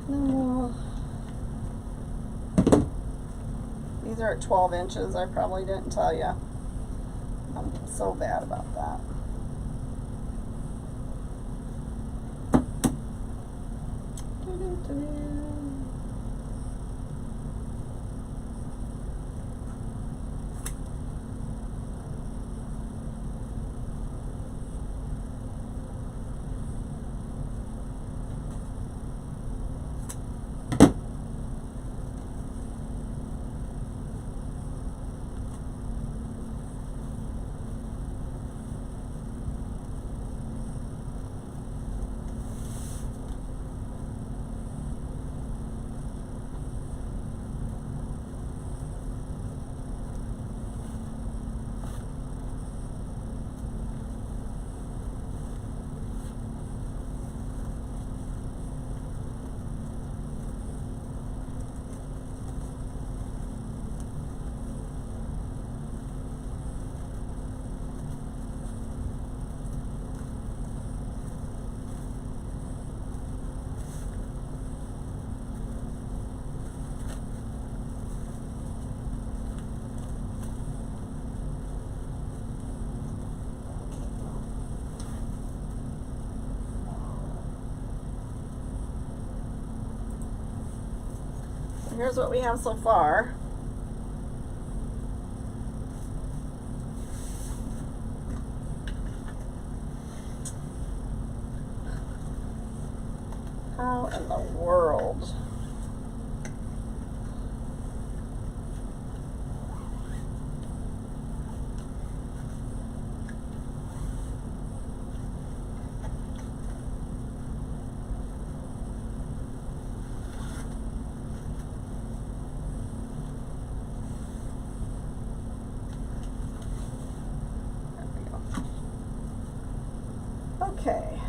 No. These are at 12 inches. I probably didn't tell you. I'm so bad about that. Here's what we have so far. How in the world? Okay.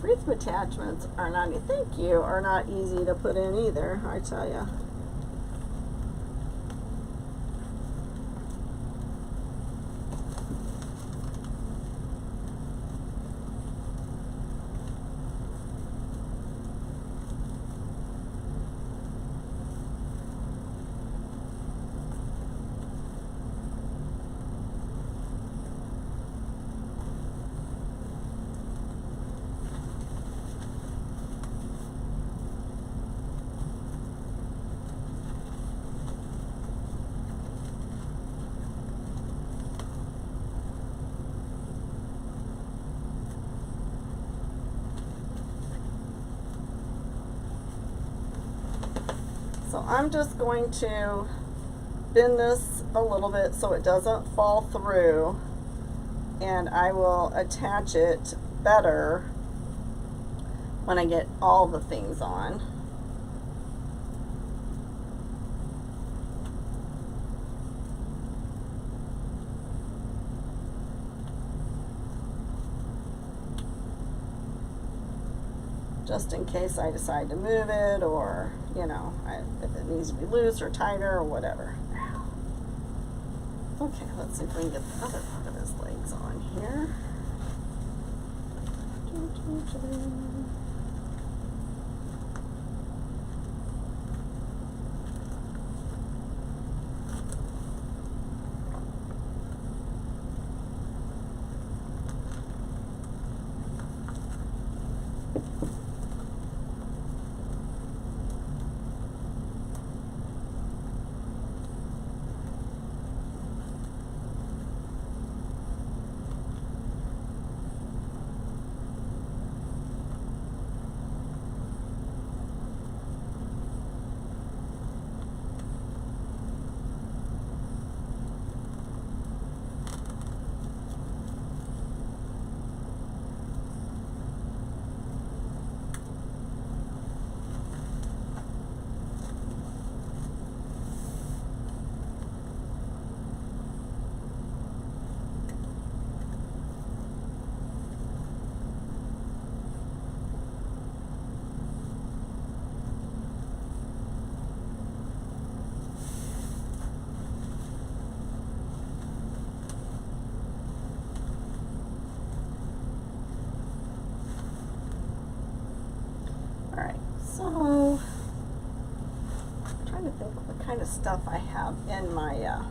Wreath attachments are not, thank you, are not easy to put in either, I tell you. So I'm just going to bend this a little bit so it doesn't fall through, and I will attach it better when I get all the things on. Just in case I decide to move it, or, you know, if it needs to be loose or tighter or whatever. Okay, let's see if we can get the other part of his legs on here. So, I'm trying to think what kind of stuff I have in my, I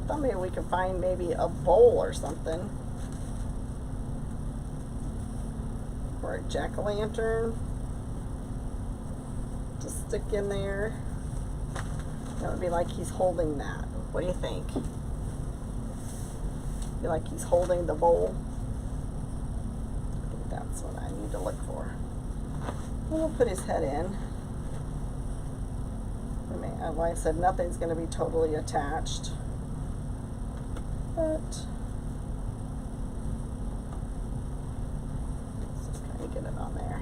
thought maybe we could find maybe a bowl or something. Or a jack-o'-lantern to stick in there. That would be like he's holding that. What do you think? Feel like he's holding the bowl. I think that's what I need to look for. We'll put his head in. I mean, like I said, nothing's going to be totally attached, but let's just try to get it on there.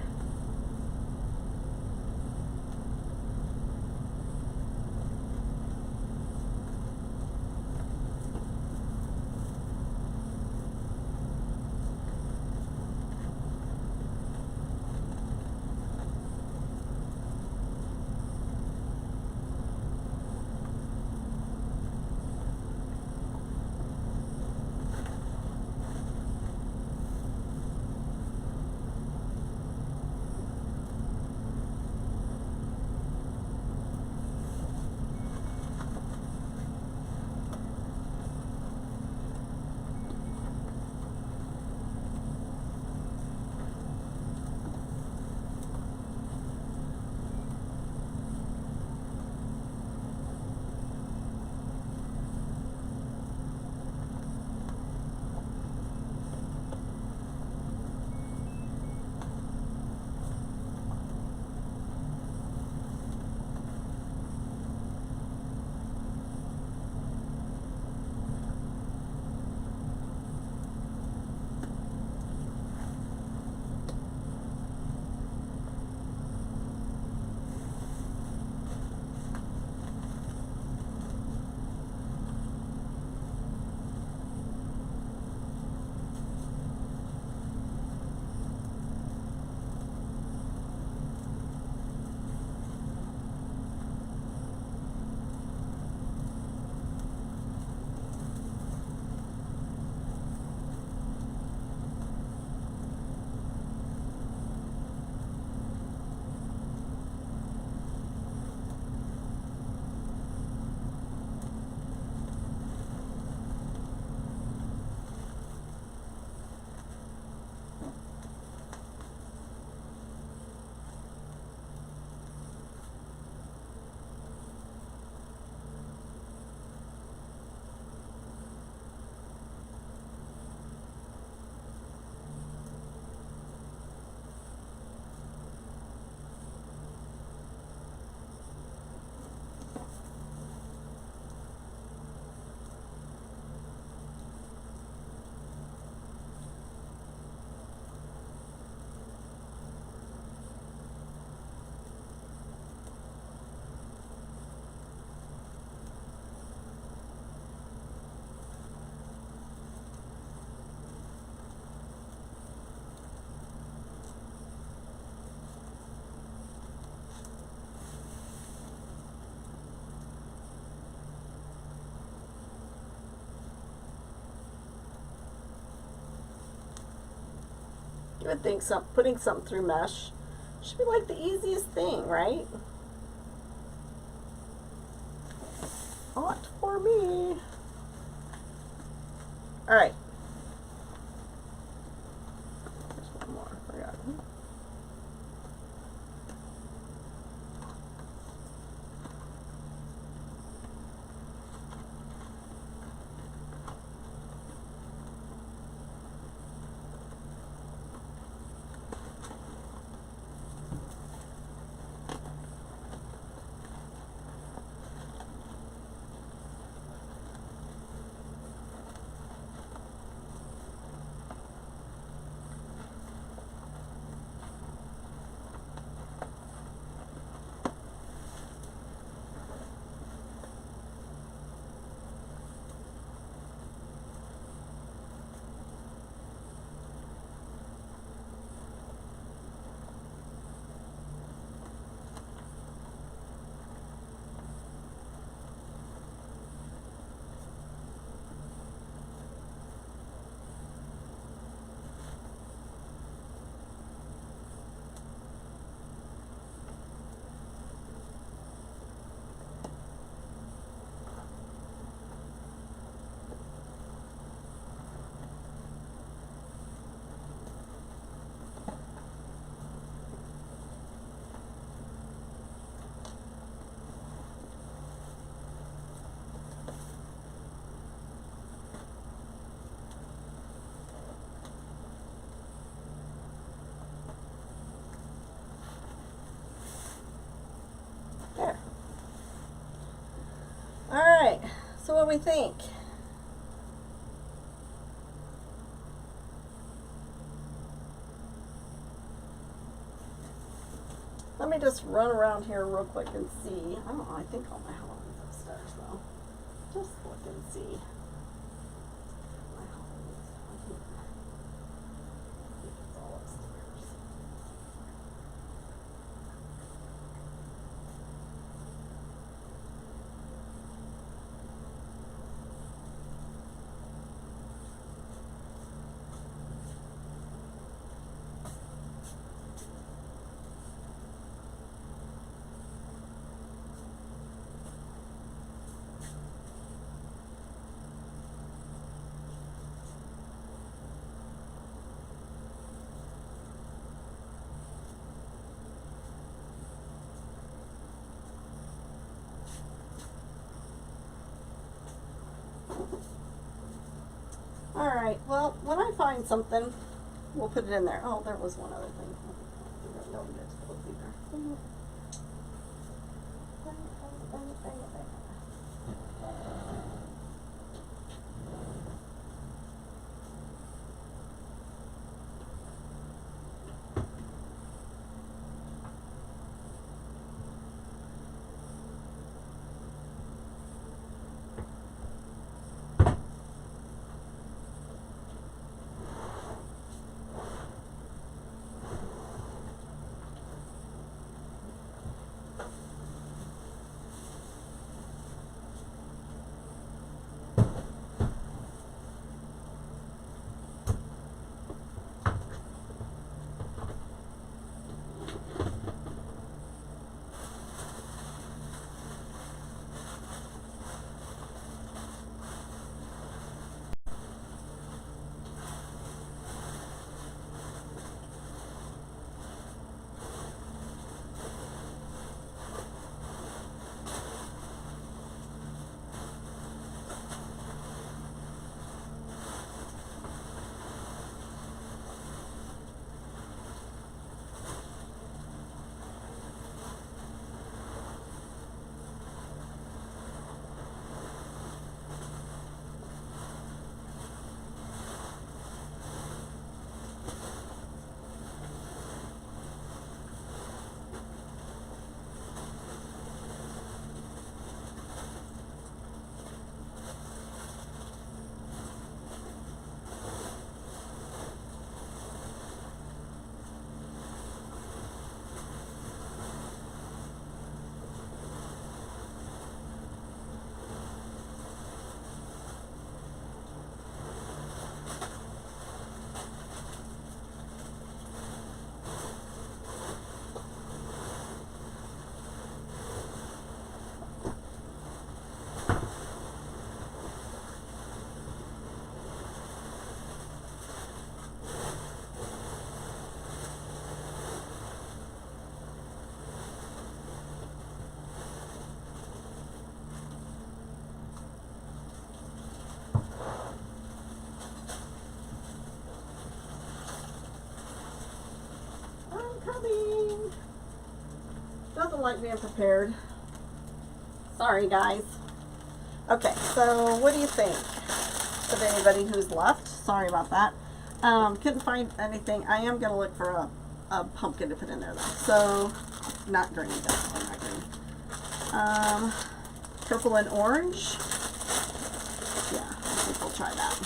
You would think putting something through mesh should be like the easiest thing, right? Not for me. All right. There's one more. I forgot. There. All right. So what do we think? Let me just run around here real quick and see. I don't know. I think all my Halloween's upstairs though. Just look and see. My Halloween's down here. I think it's all upstairs. All right, well, when I find something, we'll put it in there. Oh, there was one other thing. No, we didn't put it there. don't like being prepared. Sorry, guys. Okay, so what do you think of anybody who's left? Sorry about that. Couldn't find anything. I am going to look for a pumpkin to put in there, though. So, not green, definitely not green. Purple and orange. Yeah, I think we'll try that.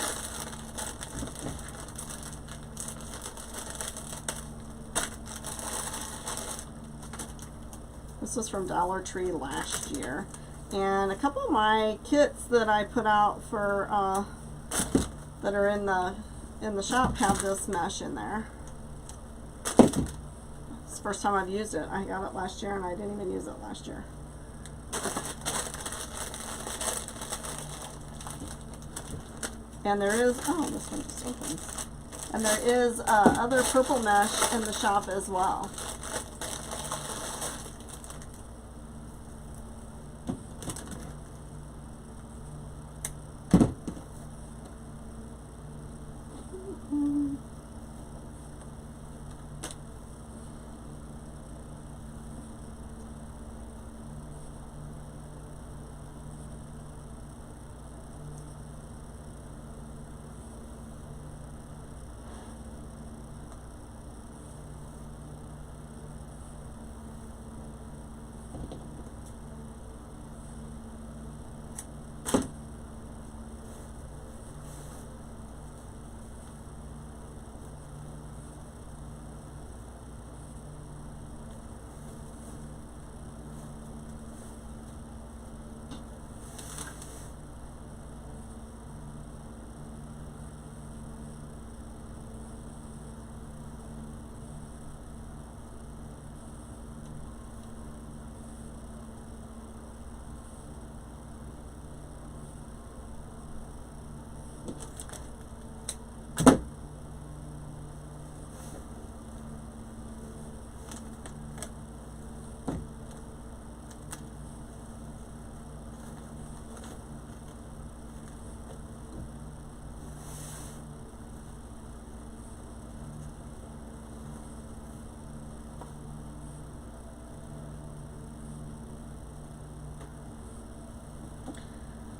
This was from Dollar Tree last year. And a couple of my kits that I put out for, that are in the shop have this mesh in there. It's the first time I've used it. I got it last year and I didn't even use it last year. And there is, oh, this one just opened. And there is other purple mesh in the shop as well.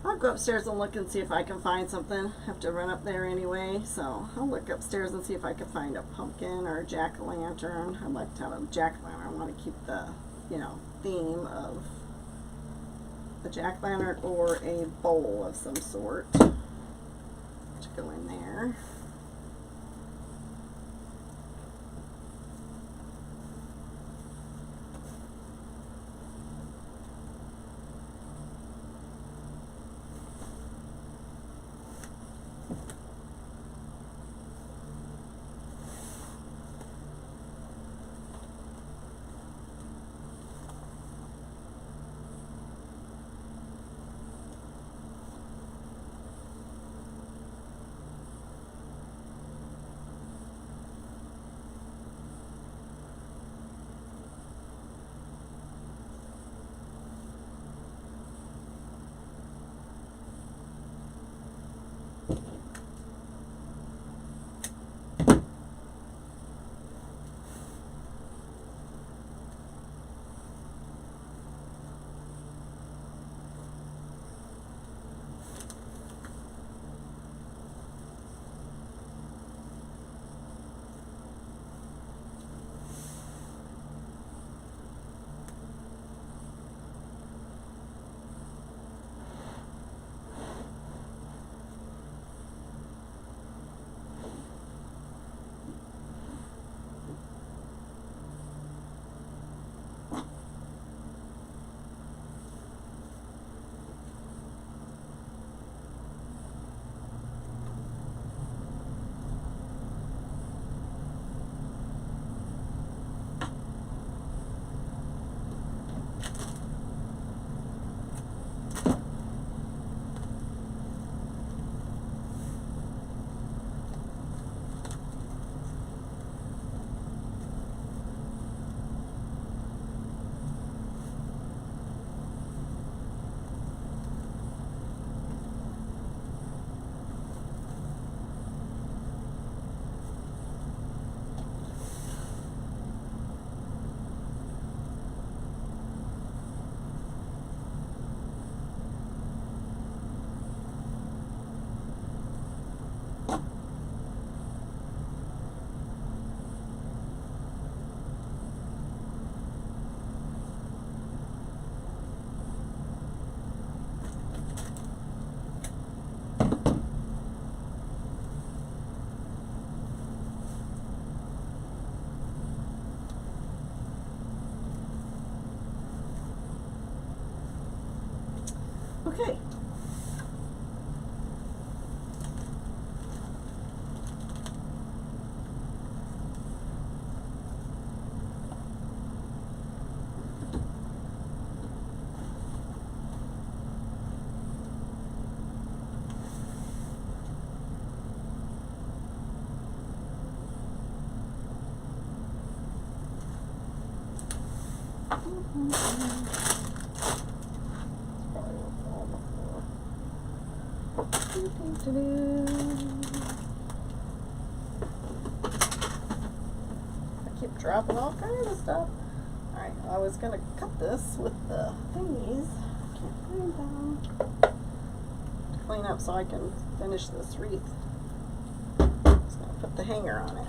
I'll go upstairs and look and see if I can find something. I have to run up there anyway, so I'll look upstairs and see if I can find a pumpkin or a jack-o'-lantern. I'd like to have a jack-o'-lantern. I want to keep the, you know, theme of a jack-o'-lantern or a bowl of some sort to go in there. Okay. I keep dropping all kinds of stuff. Alright, I was going to cut this with the thingies. Can't find them. To clean up so I can finish this wreath. Just going to put the hanger on it.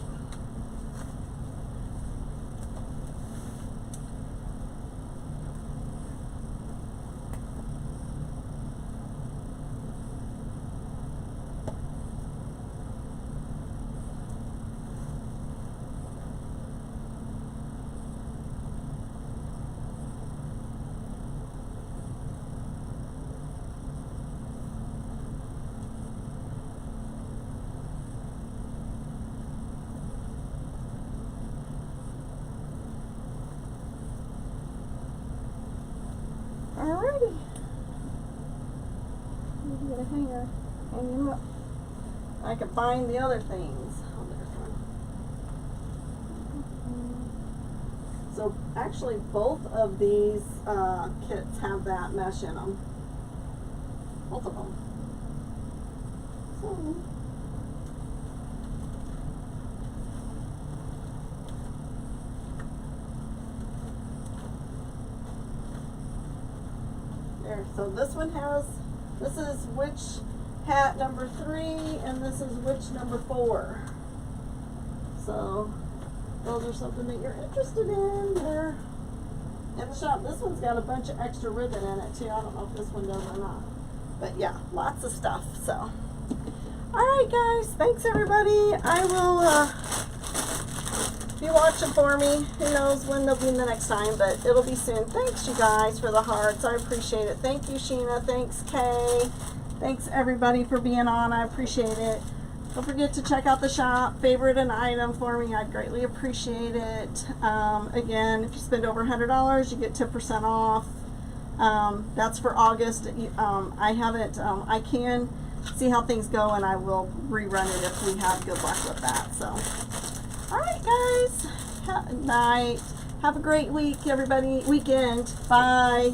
Alrighty. Need to get a hanger. Hang him up. I can find the other things. Oh, there's one. So actually both of these kits have that mesh in them. Both of them. So there. So this one has, this is witch hat number 3 and this is witch number 4. So those are something that you're interested in. They're in the shop. This one's got a bunch of extra ribbon in it too. I don't know if this one does or not. But yeah, lots of stuff. So alright guys, thanks everybody. I will be watching for me. Who knows when they'll be the next time, but it'll be soon. Thanks you guys for the hearts. I appreciate it. Thank you, Sheena. Thanks, Kay. Thanks everybody for being on. I appreciate it. Don't forget to check out the shop. Favorite an item for me. I'd greatly appreciate it. Again, if you spend over $100, you get 10% off. That's for August. I haven't, I can see how things go and I will rerun it if we have good luck with that. So, alright guys. Night. Have a great week, everybody. Weekend. Bye.